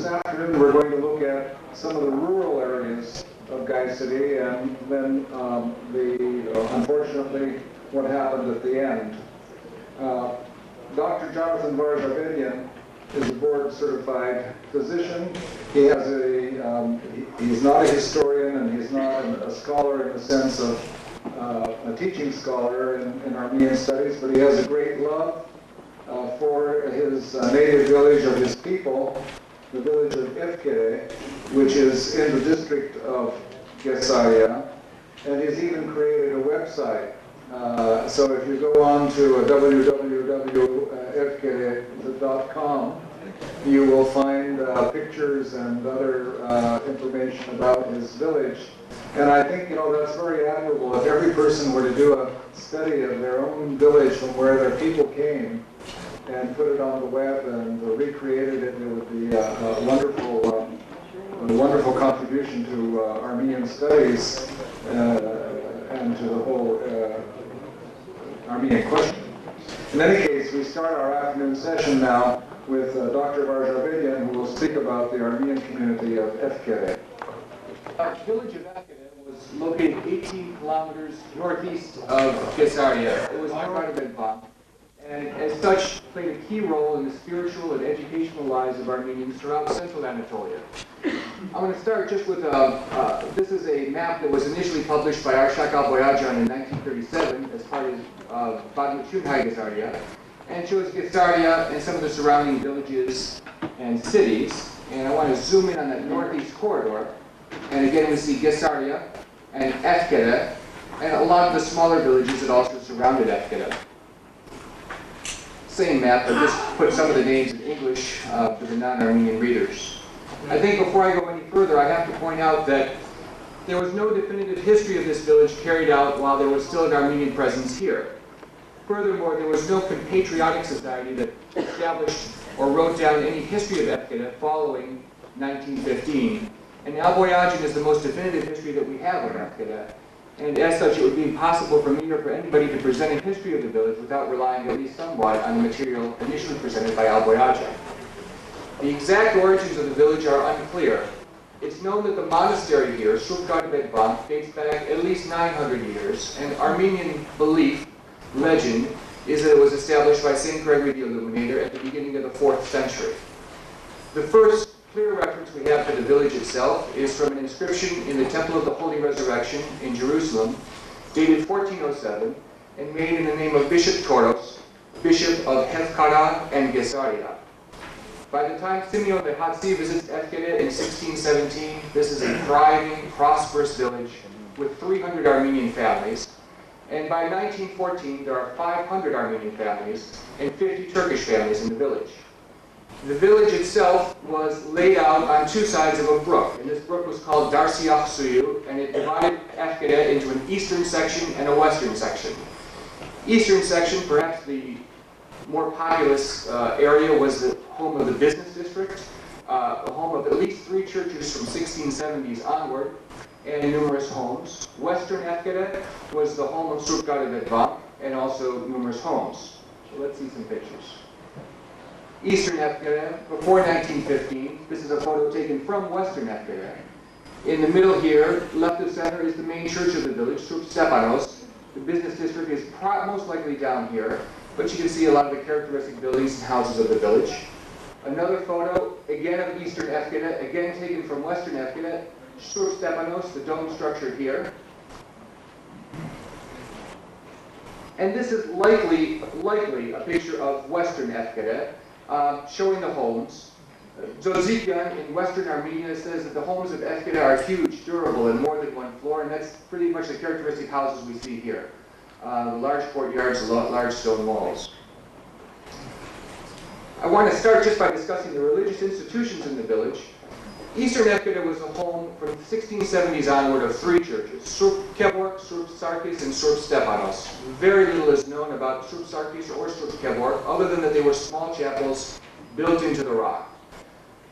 afternoon we're going to look at some of the rural areas of Kayseri and then unfortunately what happened at the end. Dr. Jonathan Varjabedian is a board-certified physician. He has he's not a historian and he's not a scholar in the sense of a teaching scholar in Armenian studies, but he has a great love for his native village of his people, the village of Efkere'yi, which is in the district of Kayseri, and he's even created a website. So if you go on to www.efkere'yi.com, you will find pictures and other information about his village. And I think, that's very admirable. If every person were to do a study of their own village from where their people came and put it on the web and recreated it, it would be a wonderful contribution to Armenian studies and to the whole Armenian question. In any case, we start our afternoon session now with Dr. Varjabedian, who will speak about the Armenian community of Efkere'yi. The village of Efkere'yi was located 18 kilometers northeast of Kayseri. It was part of Nepal, and as such played a key role in the spiritual and educational lives of Armenians throughout central Anatolia. I'm going to start just with this is a map that was initially published by Arshak Al-Boyajan in 1937 as part of Badmuchun Kayseri, and shows Kayseri and some of the surrounding villages and cities. And I want to zoom in on that northeast corridor. And again, we see Kayseri and Efkere'yi, and a lot of the smaller villages that also surrounded Efkere'yi. Same map, but just put some of the names in English for the non-Armenian readers. I think before I go any further, I have to point out that there was no definitive history of this village carried out while there was still an Armenian presence here. Furthermore, there was no patriotic society that established or wrote down any history of Efkere'yi following 1915. And Al-Boyajan is the most definitive history that we have of Efkere'yi. And as such, it would be impossible for me or for anybody to present a history of the village without relying at least somewhat on the material initially presented by Al-Boyajan. The exact origins of the village are unclear. It's known that the monastery here, Surpkar-Bedban, dates back at least 900 years, and Armenian belief, legend, is that it was established by Saint Gregory the Illuminator at the beginning of the 4th century. The first clear reference we have to the village itself is from an inscription in the Temple of the Holy Resurrection in Jerusalem, dated 1407, and made in the name of Bishop Toros, Bishop of Efkara and Kayseri. By the time Simeon the Hatsi visits Efkere'yi in 1617, this is a thriving, prosperous village with 300 Armenian families. And by 1914, there are 500 Armenian families and 50 Turkish families in the village. The village itself was laid out on two sides of a brook, and this brook was called Darsiyakh Suyu, and it divided Efkere'yi into an eastern section and a western section. Eastern section, perhaps the more populous area, was the home of the business district, the home of at least 3 churches from 1670s onward, and numerous homes. Western Efkere'yi was the home of Surpkar-Bedban, and also numerous homes. So let's see some pictures. Eastern Efkere'yi, before 1915, this is a photo taken from Western Efkere'yi. In the middle here, left of center, is the main church of the village, Surp Stepanos. The business district is most likely down here, but you can see a lot of the characteristic buildings and houses of the village. Another photo, again of Eastern Efkere'yi, again taken from Western Efkere'yi, Surp Stepanos, the dome structure here. And this is likely a picture of Western Efkere'yi, showing the homes. Zozikyan in Western Armenia says that the homes of Efkere'yi are huge, durable, and more than one floor, and that's pretty much the characteristic houses we see here. Large courtyards, large stone walls. I want to start just by discussing the religious institutions in the village. Eastern Efkere'yi was the home from the 1670s onward of 3 churches, Surp Kevork, Surp Sarkis, and Surp Stepanos. Very little is known about Surp Sarkis or Surp Kevork, other than that they were small chapels built into the rock.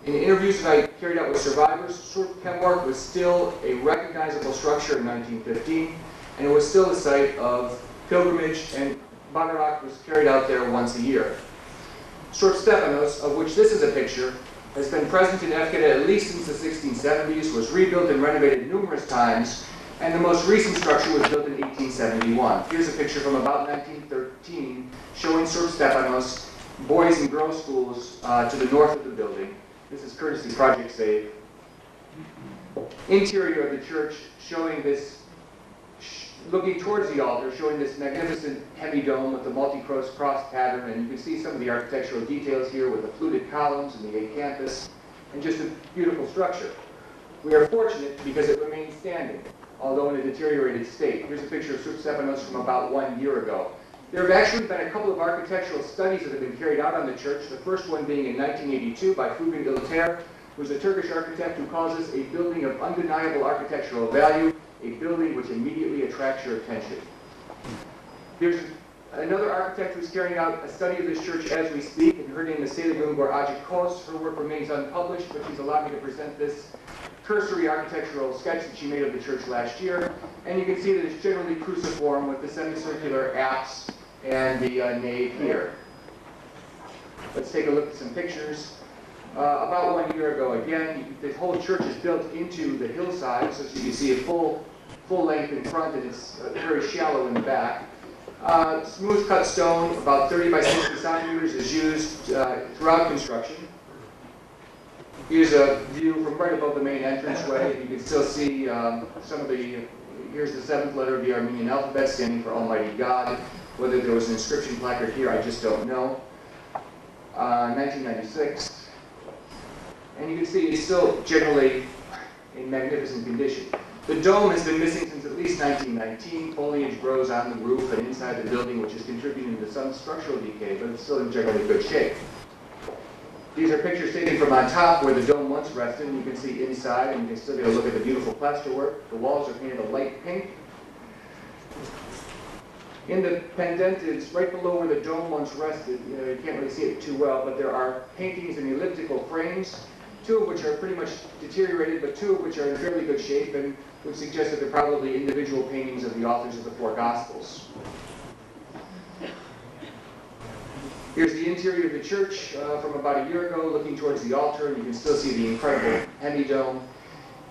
In interviews that I carried out with survivors, Surp Kevork was still a recognizable structure in 1915, and it was still a site of pilgrimage, and Banarak was carried out there once a year. Surp Stepanos, of which this is a picture, has been present in Efkere at least since the 1670s, was rebuilt and renovated numerous times, and the most recent structure was built in 1871. Here's a picture from about 1913 showing Surp Stepanos boys and girls schools to the north of the building. This is courtesy Project Save. Interior of the church showing this, looking towards the altar, showing this magnificent hemi-dome with the multi-cross pattern, and you can see some of the architectural details here with the fluted columns and the acanthus, and just a beautiful structure. We are fortunate because it remains standing, although in a deteriorated state. Here's a picture of Surp Stepanos from about 1 year ago. There have actually been a couple of architectural studies that have been carried out on the church, the first one being in 1982 by Fugen İlter, who's a Turkish architect who calls this a building of undeniable architectural value, a building which immediately attracts your attention. There's another architect who's carrying out a study of this church as we speak, and her name is Seligum Gorajikos. Her work remains unpublished, but she's allowed me to present this cursory architectural sketch that she made of the church last year. And you can see that it's generally cruciform with the semicircular apse and the nave here. Let's take a look at some pictures. About 1 year ago, again, the whole church is built into the hillside, so you can see a full length in front, and it's very shallow in the back. Smooth cut stone, about 30 by 60 centimeters, is used throughout construction. Here's a view from right above the main entranceway. You can still see some of the, here's the 7th letter of the Armenian alphabet standing for Almighty God. Whether there was an inscription placard here, I just don't know. 1996. And you can see it's still generally in magnificent condition. The dome has been missing since at least 1919. Foliage grows on the roof and inside the building, which is contributing to some structural decay, but it's still in generally good shape. These are pictures taken from on top where the dome once rested, and you can see inside, and you can still get a look at the beautiful plasterwork. The walls are painted a light pink. In the pendentives, right below where the dome once rested, you can't really see it too well, but there are paintings in elliptical frames, 2 of which are pretty much deteriorated, but 2 of which are in fairly good shape, and would suggest that they're probably individual paintings of the authors of the 4 Gospels. Here's the interior of the church from about a year ago, looking towards the altar, and you can still see the incredible hemi-dome.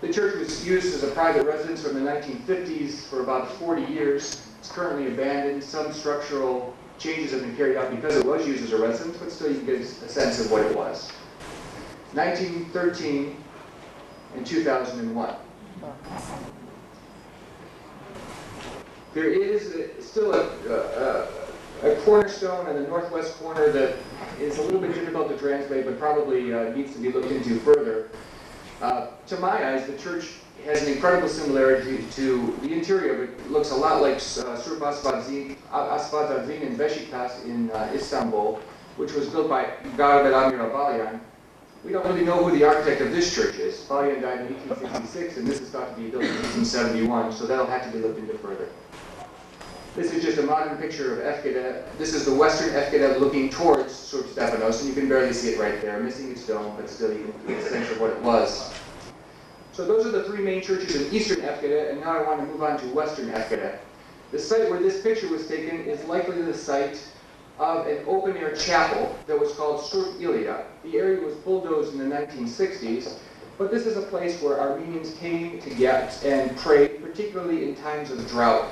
The church was used as a private residence from the 1950s for about 40 years. It's currently abandoned. Some structural changes have been carried out because it was used as a residence, but still you can get a sense of what it was. 1913 and 2001. There is still a cornerstone in the northwest corner that is a little bit difficult to translate, but probably needs to be looked into further. To my eyes, the church has an incredible similarity to the interior of it. It looks a lot like Surp Asfadzin in Beşiktaş in Istanbul, which was built by Garabet Amir Balyan. We don't really know who the architect of this church is. Balyan died in 1866, and this is thought to be built in 1871, so that'll have to be looked into further. This is just a modern picture of Efkere. This is the western Efkere looking towards Surp Stepanos, and you can barely see it right there, missing its dome, but still you can get a sense of what it was. So those are the 3 main churches in eastern Efkere, and now I want to move on to western Efkere. The site where this picture was taken is likely the site of an open-air chapel that was called Surp İlya. The area was bulldozed in the 1960s, but this is a place where Armenians came to get and pray, particularly in times of drought.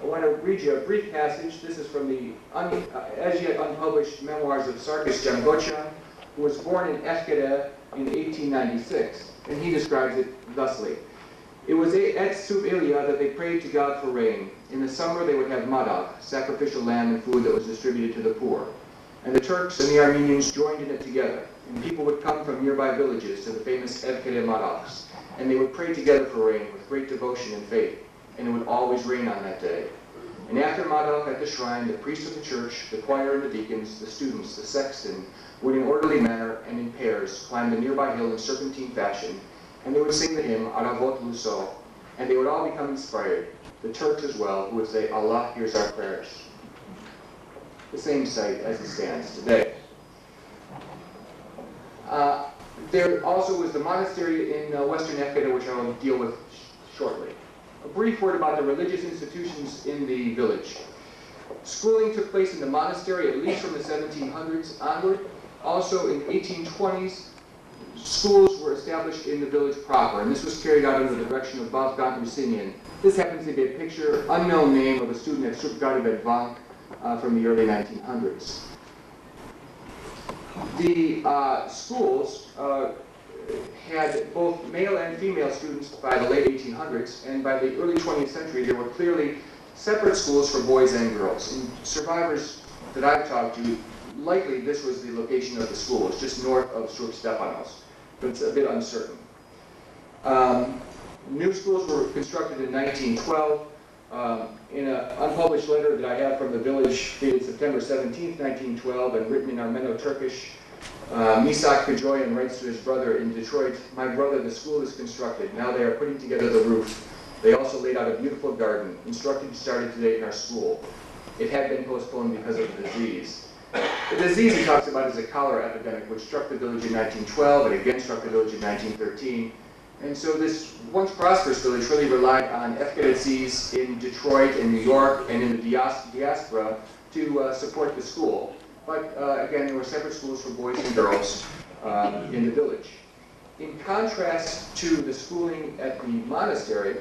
I want to read you a brief passage. This is from the as yet unpublished memoirs of Sarkis Jangocha, who was born in Efkere in 1896, and he describes it thusly. It was at Surp İlya that they prayed to God for rain. In the summer they would have madak, sacrificial lamb and food that was distributed to the poor. And the Turks and the Armenians joined in it together, and people would come from nearby villages to the famous Efkere madaks, and they would pray together for rain with great devotion and faith, and it would always rain on that day. And after madak at the shrine, the priest of the church, the choir and the deacons, the students, the sexton, would in orderly manner and in pairs climb the nearby hill in serpentine fashion, and they would sing the hymn Aravot Luso, and they would all become inspired, the Turks as well, who would say, Allah hears our prayers. The same site as it stands today. There also was the monastery in western Efkere, which I will deal with shortly. A brief word about the religious institutions in the village. Schooling took place in the monastery at least from the 1700s onward. Also in the 1820s, schools were established in the village proper, and this was carried out under the direction of Bob Gantrussinian. This happens to be a picture, unknown name, of a student at Sukgadibedvank from the early 1900s. The schools had both male and female students by the late 1800s, and by the early 20th century there were clearly separate schools for boys and girls. And survivors that I've talked to, likely this was the location of the school. It's just north of Surk Stepanos, but it's a bit uncertain. New schools were constructed in 1912. In an unpublished letter that I have from the village dated September 17, 1912, and written in Armeno-Turkish, Misak Kajoyan writes to his brother in Detroit, "My brother, the school is constructed. Now they are putting together the roof. They also laid out a beautiful garden. Instruction started today in our school. It had been postponed because of the disease." The disease he talks about is a cholera epidemic, which struck the village in 1912 and again struck the village in 1913. And so this once prosperous village really relied on Efkere'yis in Detroit and New York and in the diaspora to support the school. But again, there were separate schools for boys and girls in the village. In contrast to the schooling at the monastery,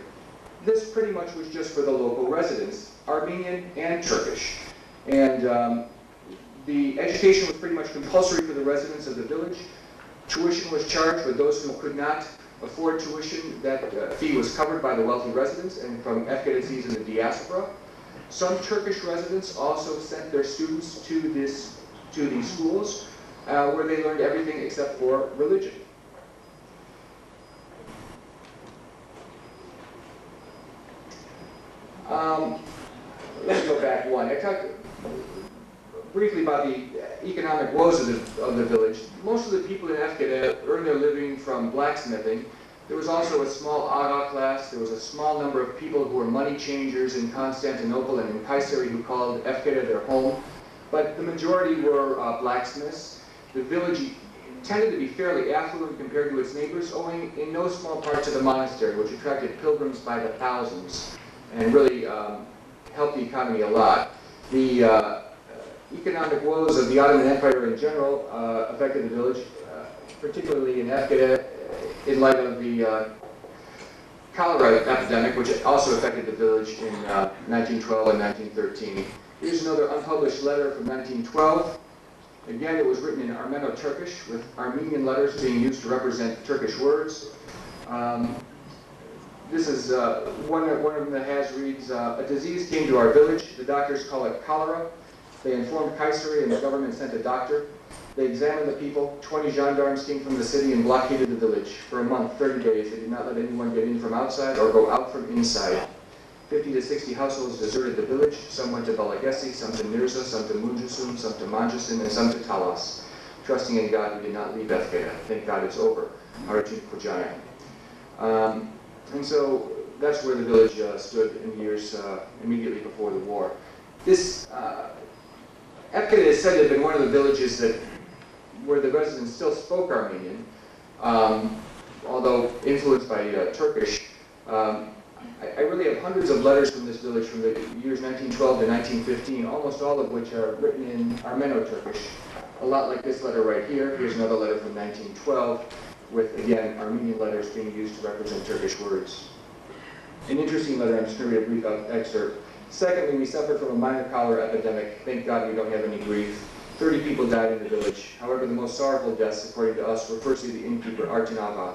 this pretty much was just for the local residents, Armenian and Turkish. And the education was pretty much compulsory for the residents of the village. Tuition was charged, but those who could not afford tuition, that fee was covered by the wealthy residents and from Efkere'yis in the diaspora. Some Turkish residents also sent their students to these schools, where they learned everything except for religion. Let me go back one. I talked briefly about the economic woes of the village. Most of the people in Efkere earn their living from blacksmithing. There was also a small aga class. There was a small number of people who were money changers in Constantinople and in Kayseri who called Efkere their home. But the majority were blacksmiths. The village tended to be fairly affluent compared to its neighbors, owing in no small part to the monastery, which attracted pilgrims by the thousands and really helped the economy a lot. The economic woes of the Ottoman Empire in general affected the village, particularly in Efkere, in light of the cholera epidemic, which also affected the village in 1912 and 1913. Here's another unpublished letter from 1912. Again, it was written in Armeno-Turkish, with Armenian letters being used to represent Turkish words. This is one of them that reads, "A disease came to our village. The doctors call it cholera. They informed Kayseri and the government sent a doctor. They examined the people. 20 gendarmes came from the city and blockaded the village. For a month, 30 days, they did not let anyone get in from outside or go out from inside. 50 to 60 households deserted the village. Some went to Balagesi, some to Mirza, some to Munjusum, some to Manjusin, and some to Talas. Trusting in God, we did not leave Efkere. Thank God it's over." Arjun Kujaya. And so that's where the village stood in the years immediately before the war. This Efkere is said to have been one of the villages where the residents still spoke Armenian, although influenced by Turkish. I really have hundreds of letters from this village from the years 1912 to 1915, almost all of which are written in Armeno-Turkish. A lot like this letter right here. Here's another letter from 1912 with, again, Armenian letters being used to represent Turkish words. An interesting letter, I'm just going to read a brief excerpt. "Secondly, we suffered from a minor cholera epidemic. Thank God we don't have any grief. 30 people died in the village. However, the most sorrowful deaths, according to us, were firstly the innkeeper, Artinava.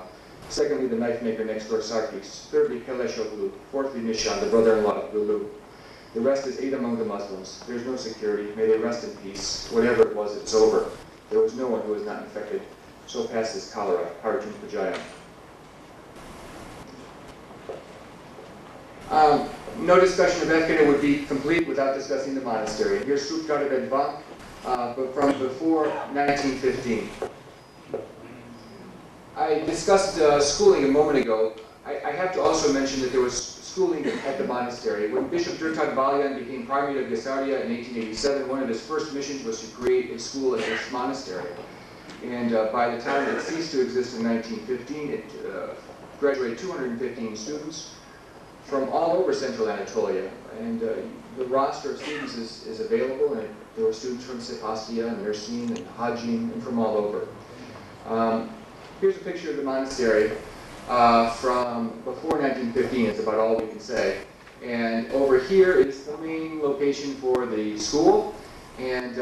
Secondly, the knife maker next door, Sarkis. Thirdly, Keleshoglu. Fourthly, Nishan, the brother-in-law of Lulu. The rest is 8 among the Muslims. There's no security. May they rest in peace. Whatever it was, it's over. There was no one who was not infected. So passes cholera." Arjun Kujaya. No discussion of Efkere would be complete without discussing the monastery. Here's Sukgadibedvank, but from before 1915. I discussed schooling a moment ago. I have to also mention that there was schooling at the monastery. When Bishop Jonathan Varjabedian became Primate of Kayseri in 1887, one of his first missions was to create a school at this monastery. And by the time it ceased to exist in 1915, it graduated 215 students from all over central Anatolia. And the roster of students is available, and there were students from Sepastia and Mersin and Hajin and from all over. Here's a picture of the monastery from before 1915. It's about all we can say. And over here is the main location for the school. And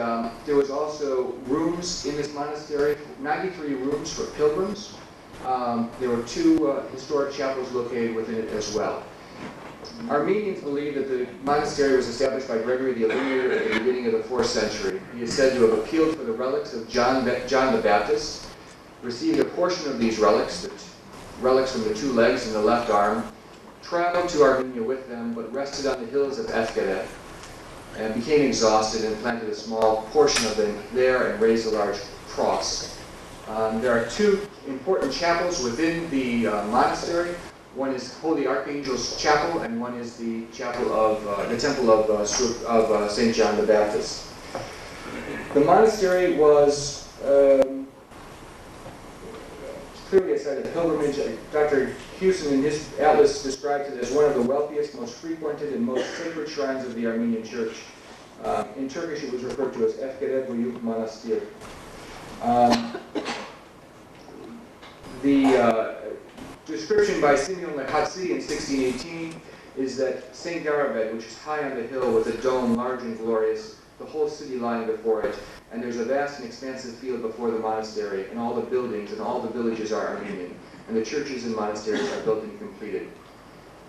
there was also rooms in this monastery, 93 rooms for pilgrims. There were 2 historic chapels located within it as well. Armenians believe that the monastery was established by Gregory the Illuminator at the beginning of the 4th century. He is said to have appealed for the relics of John the Baptist, received a portion of these relics, the relics from the 2 legs and the left arm, traveled to Armenia with them, but rested on the hills of Efkere, and became exhausted and planted a small portion of them there and raised a large cross. There are 2 important chapels within the monastery. One is Holy Archangel's Chapel, and one is the chapel of the temple of St. John the Baptist. The monastery was clearly a site of pilgrimage. Dr. Hewson in his atlas describes it as one of the wealthiest, most frequented, and most sacred shrines of the Armenian Church. In Turkish, it was referred to as Efkere'yi Monastery. The description by Simeon Lehatsi in 1618 is that St. Garabed, which is high on the hill with a dome large and glorious, the whole city lying before it, and there's a vast and expansive field before the monastery, and all the buildings and all the villages are Armenian, and the churches and monasteries are built and completed.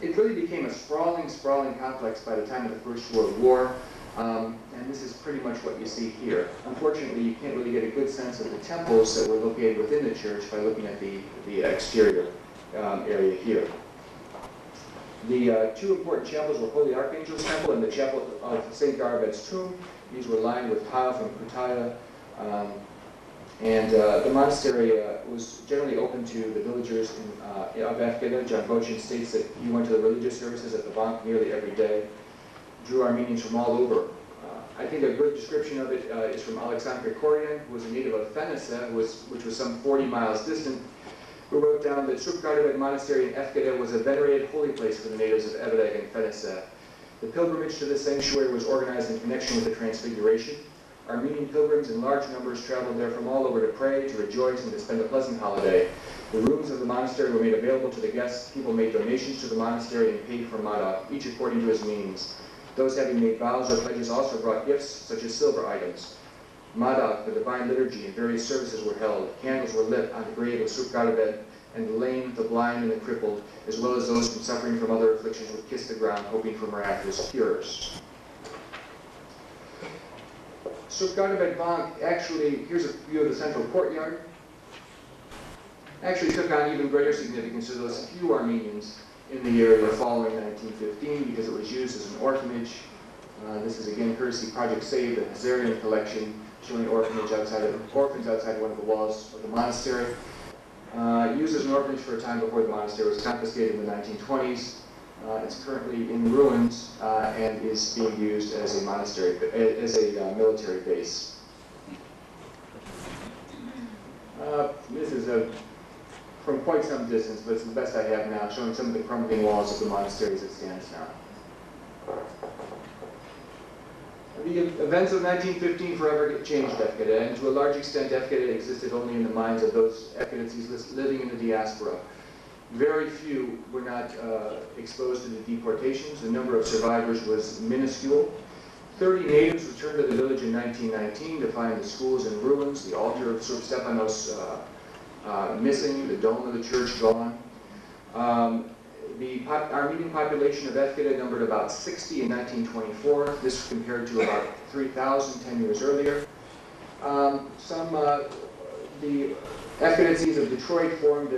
It really became a sprawling complex by the time of the First World War, and this is pretty much what you see here. Unfortunately, you can't really get a good sense of the temples that were located within the church by looking at the exterior area here. The 2 important chapels were Holy Archangel's Temple and the Chapel of St. Garabed's Tomb. These were lined with tile from Kutaya, and the monastery was generally open to the villagers of Efkere. John Bochin states that he went to the religious services at the bank nearly every day, drew Armenians from all over. I think a good description of it is from Alexandre Korian, who was a native of Fenese, which was some 40 miles distant, who wrote down that Surpgarabed Monastery in Efkere was a venerated holy place for the natives of Ebereg and Fenese. The pilgrimage to this sanctuary was organized in connection with the Transfiguration. Armenian pilgrims in large numbers traveled there from all over to pray, to rejoice, and to spend a pleasant holiday. The rooms of the monastery were made available to the guests. People made donations to the monastery and paid for mada, each according to his means. Those having made vows or pledges also brought gifts, such as silver items. Mada, the divine liturgy, and various services were held. Candles were lit on the grave of Surpgarabed, and the lame, the blind, and the crippled, as well as those from suffering from other afflictions, would kiss the ground, hoping for miraculous cures. Surpgarabed Bank, actually, here's a view of the central courtyard, actually took on even greater significance to those few Armenians in the area following 1915 because it was used as an orphanage. This is again courtesy Project Save, the Hazarian collection, showing orphans outside one of the walls of the monastery. Used as an orphanage for a time before the monastery was confiscated in the 1920s. It's currently in ruins and is being used as a monastery, as a military base. This is from quite some distance, but it's the best I have now, showing some of the crumbling walls of the monastery as it stands now. The events of 1915 forever changed Efkere, and to a large extent Efkere existed only in the minds of those Efkere'is living in the diaspora. Very few were not exposed to the deportations. The number of survivors was minuscule. 30 natives returned to the village in 1919 to find the schools in ruins, the altar of Surp Stepanos missing, the dome of the church gone. The Armenian population of Efkere numbered about 60 in 1924. This compared to about 3,000 10 years earlier. The Efkere'is of Detroit formed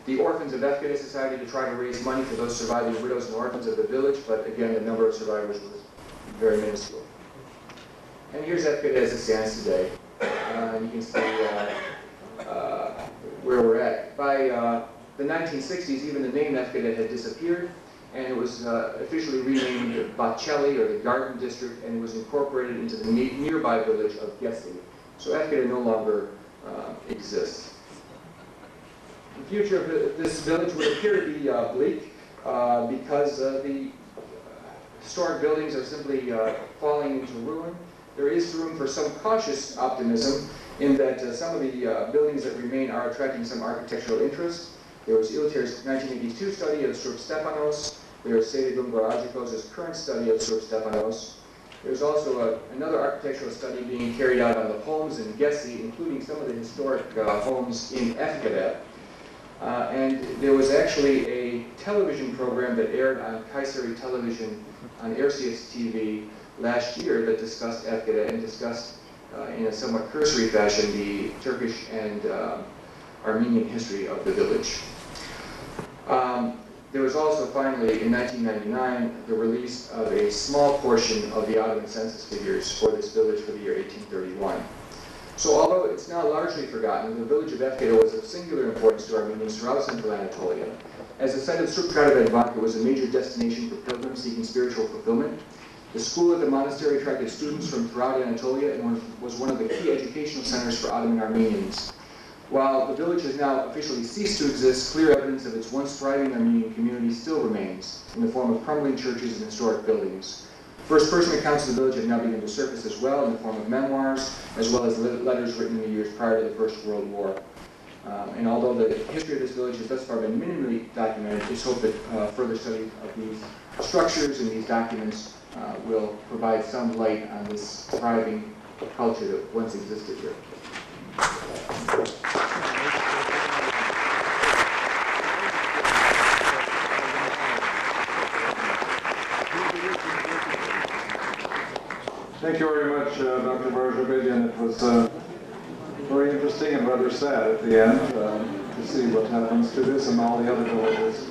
the Orphans of Efkere Society to try to raise money for those surviving widows and orphans of the village, but again, the number of survivors was very minuscule. And here's Efkere as it stands today. You can see where we're at. By the 1960s, even the name Efkere had disappeared, and it was officially renamed Bacelli, or the Garden District, and it was incorporated into the nearby village of Gesi. So Efkere no longer exists. The future of this village would appear to be bleak because the historic buildings are simply falling into ruin. There is room for some cautious optimism in that some of the buildings that remain are attracting some architectural interest. There was Ilter's 1982 study of Surp Stepanos. There was Sede Dumbarajikos' current study of Surp Stepanos. There's also another architectural study being carried out on the homes in Gezi, including some of the historic homes in Efkere. And there was actually a television program that aired on Kayseri television on RCS TV last year that discussed Efkere and discussed in a somewhat cursory fashion the Turkish and Armenian history of the village. There was also finally, in 1999, the release of a small portion of the Ottoman census figures for this village for the year 1831. So although it's now largely forgotten, the village of Efkere was of singular importance to Armenians throughout central Anatolia. As the site of Surpkaravedvank, it was a major destination for pilgrims seeking spiritual fulfillment. The school at the monastery attracted students from throughout Anatolia and was one of the key educational centers for Ottoman Armenians. While the village has now officially ceased to exist, clear evidence of its once thriving Armenian community still remains in the form of crumbling churches and historic buildings. First-person accounts of the village have now begun to surface as well in the form of memoirs, as well as letters written in the years prior to the First World War. And although the history of this village has thus far been minimally documented, just hope that further study of these structures and these documents will provide some light on this thriving culture that once existed here. Thank you very much, Dr. Varjabedian. It was very interesting and rather sad at the end to see what happens to this and all the other villages.